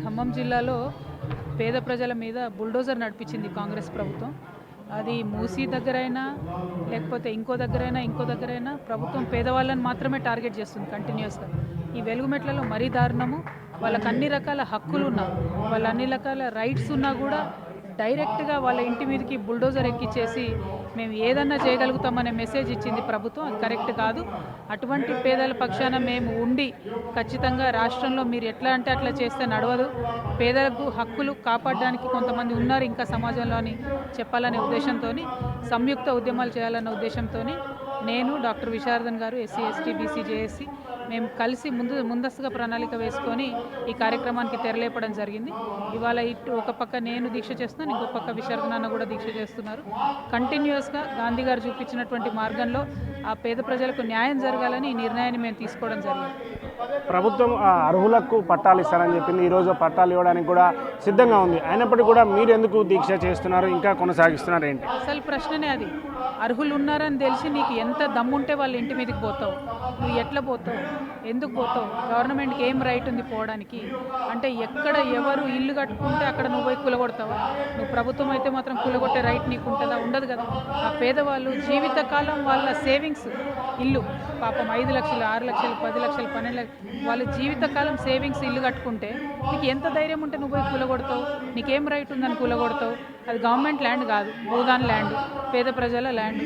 ఖమ్మం జిల్లాలో పేద ప్రజల మీద బుల్డోజర్ నడిపించింది కాంగ్రెస్ ప్రభుత్వం. అది మూసీ దగ్గరైనా లేకపోతే ఇంకో దగ్గరైనా ప్రభుత్వం పేదవాళ్ళని మాత్రమే టార్గెట్ చేస్తుంది కంటిన్యూస్గా. ఈ వెలుగుమెట్లలో మరీ దారుణము. వాళ్ళకి అన్ని రకాల హక్కులు ఉన్నా, వాళ్ళ అన్ని రకాల రైట్స్ ఉన్నా కూడా డైరెక్ట్గా వాళ్ళ ఇంటి మీదకి బుల్డోజర్ ఎక్కిచ్చేసి మేము ఏదన్నా చేయగలుగుతామనే మెసేజ్ ఇచ్చింది ప్రభుత్వం. అది కరెక్ట్ కాదు. అటువంటి పేదల పక్షాన మేము ఉండి ఖచ్చితంగా రాష్ట్రంలో మీరు ఎట్లా అంటే అట్లా చేస్తే నడవదు. పేదలకు హక్కులు కాపాడడానికి కొంతమంది ఉన్నారు ఇంకా సమాజంలో అని చెప్పాలనే ఉద్దేశంతో సంయుక్త ఉద్యమాలు చేయాలన్న ఉద్దేశంతో నేను డాక్టర్ విశారదన్ గారు ఎస్సీ ఎస్టీ బీసీ జేఏసీ మేము కలిసి ముందస్తుగా ప్రణాళిక వేసుకొని ఈ కార్యక్రమానికి తెరలేపడం జరిగింది. ఇవాళ ఇటు ఒక పక్క నేను దీక్ష చేస్తున్నాను, ఇంకో పక్క విశారదన్ అన్న కూడా దీక్ష చేస్తున్నారు. కంటిన్యూస్గా గాంధీ గారు చూపించినటువంటి మార్గంలో ఆ పేద ప్రజలకు న్యాయం జరగాలని ఈ నిర్ణయాన్ని మేము తీసుకోవడం జరిగింది. ప్రభుత్వం అర్హులకు పట్టాలు ఇస్తారని చెప్పింది. ఈరోజు పట్టాలు ఇవ్వడానికి కూడా సిద్ధంగా ఉంది. అయినప్పటికీ కూడా మీరు ఎందుకు దీక్ష చేస్తున్నారు, ఇంకా కొనసాగిస్తున్నారు ఏంటి? అసలు ప్రశ్ననే అది. అర్హులు ఉన్నారని తెలిసి నీకు ఎంత దమ్ముంటే వాళ్ళ ఇంటి మీదకి పోతావు? నువ్వు ఎట్లా పోతావు? ఎందుకు పోతావు? గవర్నమెంట్కి ఏం రైట్ ఉంది పోవడానికి? అంటే ఎక్కడ ఎవరు ఇల్లు కట్టుకుంటే అక్కడ నువ్వు పోయి కూలగొడతావా? నువ్వు ప్రభుత్వం అయితే మాత్రం కూలగొట్టే రైట్ నీకు ఉంటుందా? ఉండదు కదా. ఆ పేదవాళ్ళు జీవితకాలం వాళ్ళ సేవింగ్స్ ఇల్లు పాపం 5 లక్షలు 6 లక్షలు 10 లక్షలు 12 లక్షలు వాళ్ళ జీవితకాలం సేవింగ్స్ ఇల్లు కట్టుకుంటే నీకు ఎంత ధైర్యం ఉంటే నువ్వు పోయి కూలగొడతావు? నీకేం రైట్ ఉందని కూలగొడతావు? అది గవర్నమెంట్ ల్యాండ్ కాదు, భూదాన్ ల్యాండ్, పేద ప్రజల ల్యాండ్.